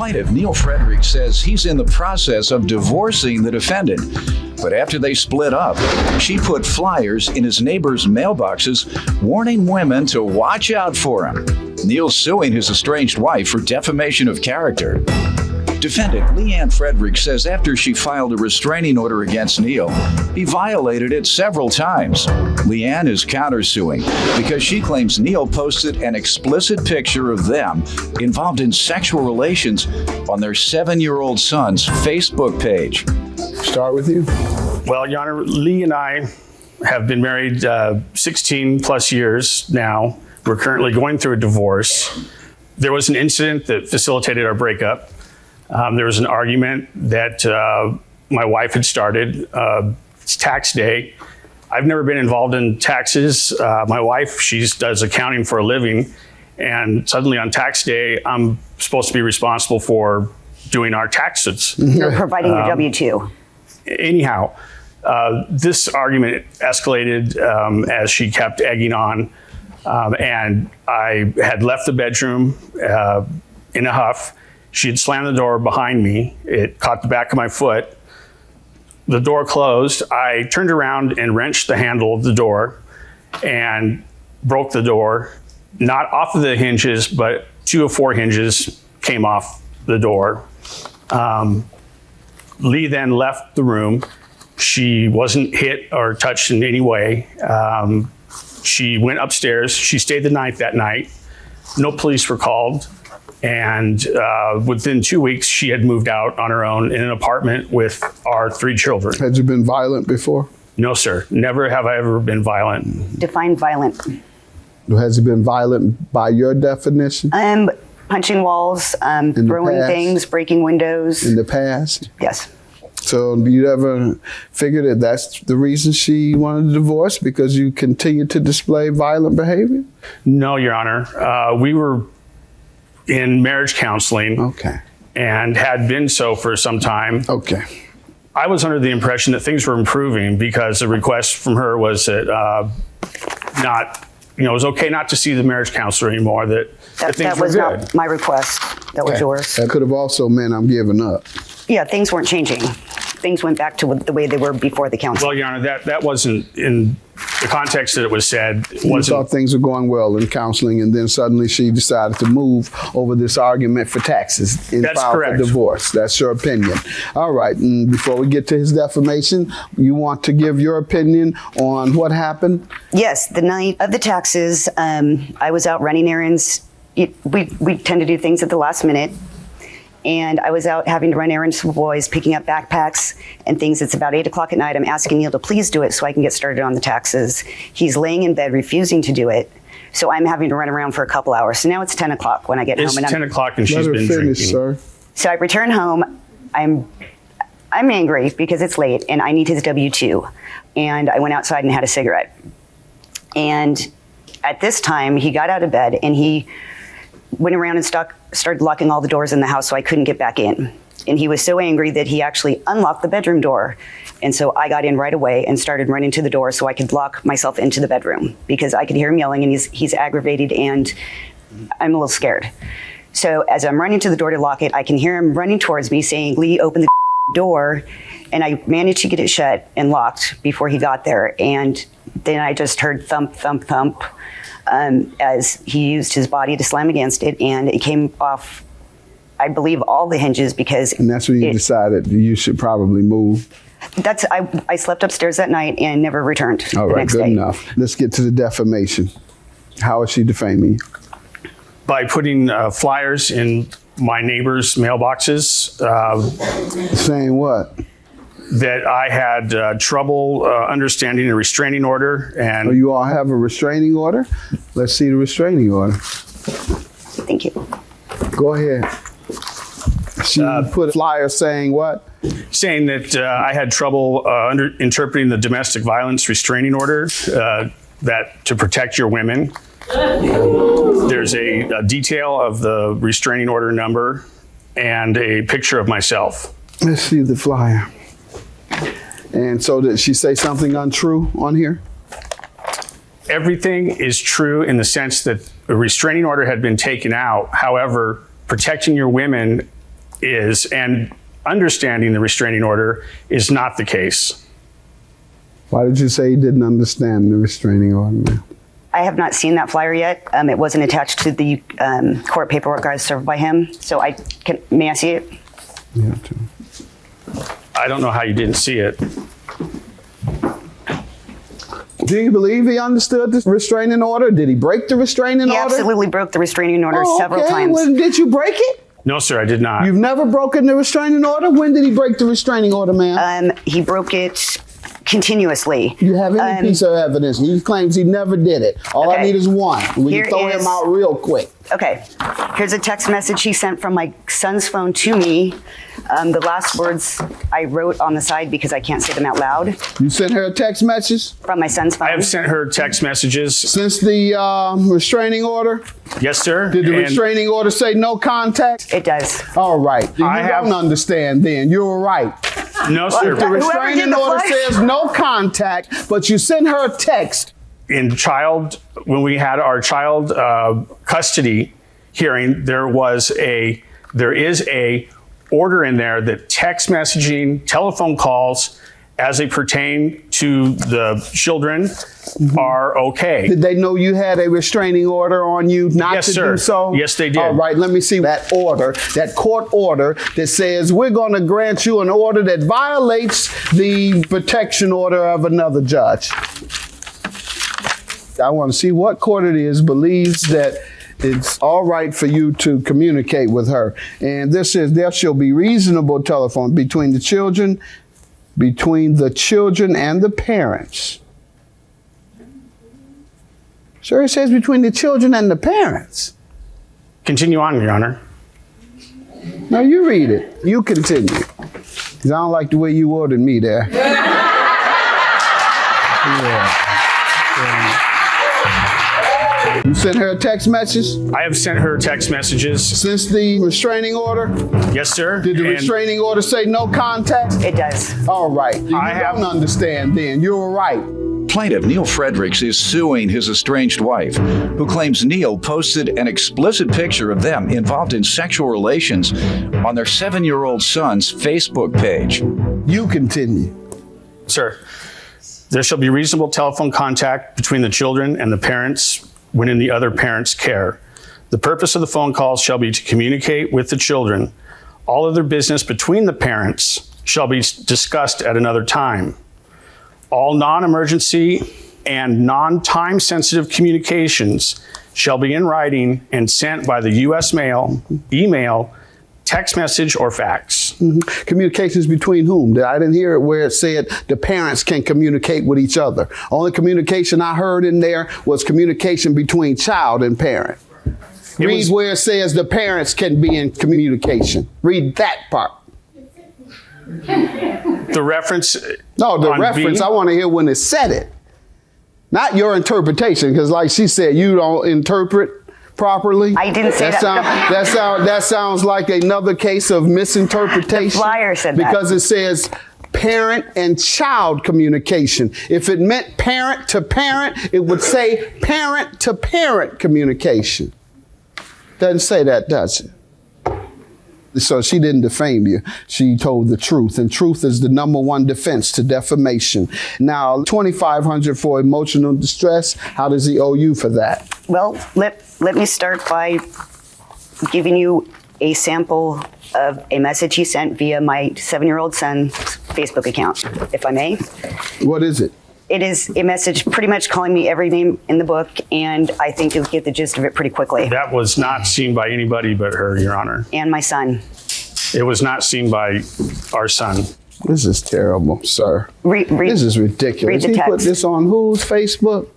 plaintiff, Neil Frederick, says he's in the process of divorcing the defendant. But after they split up, she put flyers in his neighbors' mailboxes warning women to watch out for him. Neil's suing his estranged wife for defamation of character. Defendant Leanne Frederick says after she filed a restraining order against Neil, he violated it several times. Leanne is countersuing because she claims Neil posted an explicit picture of them involved in sexual relations on their 7-year-old son's Facebook page. Start with you. Well, Your Honor, Lee and I have been married 16 plus years now. We're currently going through a divorce. There was an incident that facilitated our breakup. There was an argument that my wife had started. It's tax day. I've never been involved in taxes. My wife, she does accounting for a living. And suddenly on tax day, I'm supposed to be responsible for doing our taxes. You're providing your W-2. Anyhow, this argument escalated as she kept egging on. And I had left the bedroom in a huff. She had slammed the door behind me. It caught the back of my foot. The door closed. I turned around and wrenched the handle of the door and broke the door, not off of the hinges, but 2 of 4 hinges came off the door. Lee then left the room. She wasn't hit or touched in any way. She went upstairs. She stayed the night that night. No police were called. And within 2 weeks, she had moved out on her own in an apartment with our 3 children. Had you been violent before? No, sir. Never have I ever been violent. Define violent. Has he been violent by your definition? Punching walls, throwing things, breaking windows. In the past? Yes. So do you ever figure that that's the reason she wanted a divorce, because you continue to display violent behavior? No, Your Honor. We were in marriage counseling. Okay. And had been so for some time. Okay. I was under the impression that things were improving because the request from her was that it was okay not to see the marriage counselor anymore, that things were good. That was not my request. That was yours. That could have also meant I'm giving up. Yeah, things weren't changing. Things went back to the way they were before the counsel. Well, Your Honor, that wasn't in the context that it was said. You thought things were going well in counseling, and then suddenly she decided to move over this argument for taxes and file for divorce. That's your opinion. All right, and before we get to his defamation, you want to give your opinion on what happened? Yes, the night of the taxes, I was out running errands. We tend to do things at the last minute. And I was out having to run errands for the boys, picking up backpacks and things. It's about 8 o'clock at night. I'm asking Neil to please do it so I can get started on the taxes. He's laying in bed, refusing to do it. So I'm having to run around for a couple hours. So now it's 10 o'clock when I get home. It's 10 o'clock and she's been drinking. Sir. So I return home. I'm angry because it's late and I need his W-2. And I went outside and had a cigarette. And at this time, he got out of bed and he went around and started locking all the doors in the house so I couldn't get back in. And he was so angry that he actually unlocked the bedroom door. And so I got in right away and started running to the door so I could lock myself into the bedroom because I could hear him yelling and he's aggravated and I'm a little scared. So as I'm running to the door to lock it, I can hear him running towards me saying, "Lee, open the door." And I managed to get it shut and locked before he got there. And then I just heard thump, thump, thump. As he used his body to slam against it, and it came off, I believe, all the hinges because... And that's when you decided you should probably move? I slept upstairs that night and never returned the next day. Good enough. Let's get to the defamation. How is she defaming you? By putting flyers in my neighbors' mailboxes. Saying what? That I had trouble understanding a restraining order. And so you all have a restraining order? Let's see the restraining order. Thank you. Go ahead. She put a flyer saying what? Saying that I had trouble interpreting the domestic violence restraining order, that to protect your women. There's a detail of the restraining order number and a picture of myself. Let's see the flyer. And so did she say something untrue on here? Everything is true in the sense that a restraining order had been taken out. However, protecting your women is, and understanding the restraining order is not the case. Why did you say you didn't understand the restraining order, ma'am? I have not seen that flyer yet. It wasn't attached to the court paperwork I was served by him. So may I see it? You have to. I don't know how you didn't see it. Do you believe he understood the restraining order? Did he break the restraining order? He absolutely broke the restraining order several times. Well, did you break it? No, sir, I did not. You've never broken the restraining order? When did he break the restraining order, ma'am? He broke it continuously. You have any piece of evidence? He claims he never did it. All I need is one. We can throw him out real quick. Okay. Here's a text message he sent from my son's phone to me. The last words I wrote on the side because I can't say them out loud. You sent her a text message? From my son's phone. I have sent her text messages. Since the restraining order? Yes, sir. Did the restraining order say no contact? It does. All right. You don't understand then. You're right. No, sir. If the restraining order says no contact, but you send her a text. When we had our child custody hearing, there is a order in there that text messaging, telephone calls, as they pertain to the children, are okay. Did they know you had a restraining order on you not to do so? Yes, they did. All right, let me see that order, that court order that says we're going to grant you an order that violates the protection order of another judge. I want to see what court it is believes that it's all right for you to communicate with her. And this is, there shall be reasonable telephone between the children and the parents. Sure, it says between the children and the parents. Continue on, Your Honor. No, you read it. You continue. Because I don't like the way you ordered me there. You sent her a text message? I have sent her text messages. Since the restraining order? Yes, sir. Did the restraining order say no contact? It does. All right. You don't understand then. You're right. Plaintiff Neil Fredericks is suing his estranged wife, who claims Neil posted an explicit picture of them involved in sexual relations on their 7-year-old son's Facebook page. You continue. Sir, there shall be reasonable telephone contact between the children and the parents when in the other parent's care. The purpose of the phone calls shall be to communicate with the children. All other business between the parents shall be discussed at another time. All non-emergency and non-time sensitive communications shall be in writing and sent by the U.S. mail, email, text message, or fax. Communications between whom? I didn't hear it where it said the parents can communicate with each other. Only communication I heard in there was communication between child and parent. Read where it says the parents can be in communication. Read that part. The reference. No, the reference. I want to hear when it said it. Not your interpretation, because like she said, you don't interpret properly. I didn't say that. That sounds like another case of misinterpretation. The flyer said that. Because it says parent and child communication. If it meant parent to parent, it would say parent to parent communication. Doesn't say that, does it? So she didn't defame you. She told the truth, and truth is the #1 defense to defamation. Now, $2,500 for emotional distress. How does he owe you for that? Well, let me start by giving you a sample of a message he sent via my 7-year-old son's Facebook account, if I may. What is it? It is a message pretty much calling me every name in the book, and I think you'll get the gist of it pretty quickly. That was not seen by anybody but her, Your Honor. And my son. It was not seen by our son. This is terrible, sir. This is ridiculous. Read the he text. put this on whose Facebook?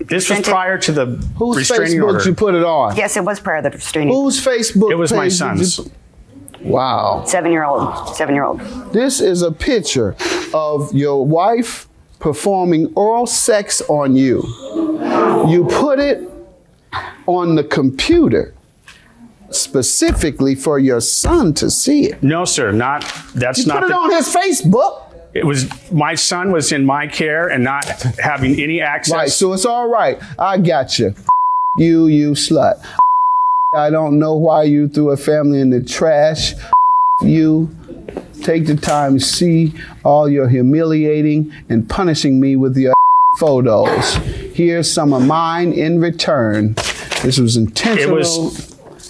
This was prior to the whose restraining Facebook order. You put it on? Yes, it was prior to the restraining. Whose Facebook? It was my son's. Wow. 7-year-old. This is a picture of your wife performing oral sex on you. You put it on the computer specifically for your son to see it. No, sir, that's not. You put it on his Facebook. It was, my son was in my care and not having any access. Right, so it's all right. I got you. You slut. I don't know why you threw a family in the trash. you take the time to see all your humiliating and punishing me with your photos. Here's some of mine in return. This was intentional.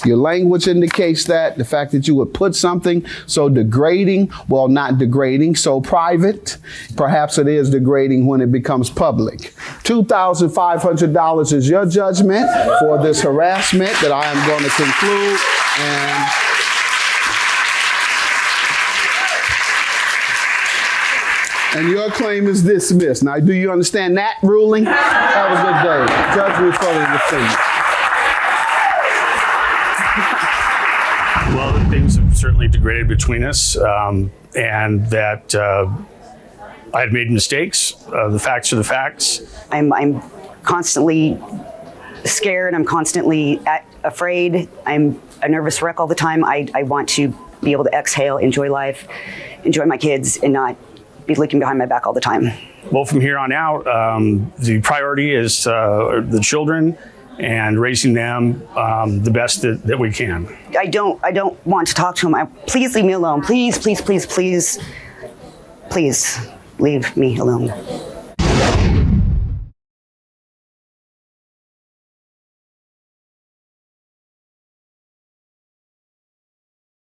Your language indicates that. The fact that you would put something so degrading, well, not degrading, so private, perhaps it is degrading when it becomes public. $2,500 is your judgment for this harassment that I am going to conclude. And your claim is dismissed. Now, do you understand that ruling? Have a good day. Judgment for the defendant. Well, things have certainly degraded between us, and that I had made mistakes. The facts are the facts. I'm constantly scared. I'm constantly afraid. I'm a nervous wreck all the time. I want to be able to exhale, enjoy life, enjoy my kids, and not be looking behind my back all the time. Well, from here on out, the priority is the children and raising them the best that we can. I don't want to talk to him. Please leave me alone. Please, please, please, please, please leave me alone.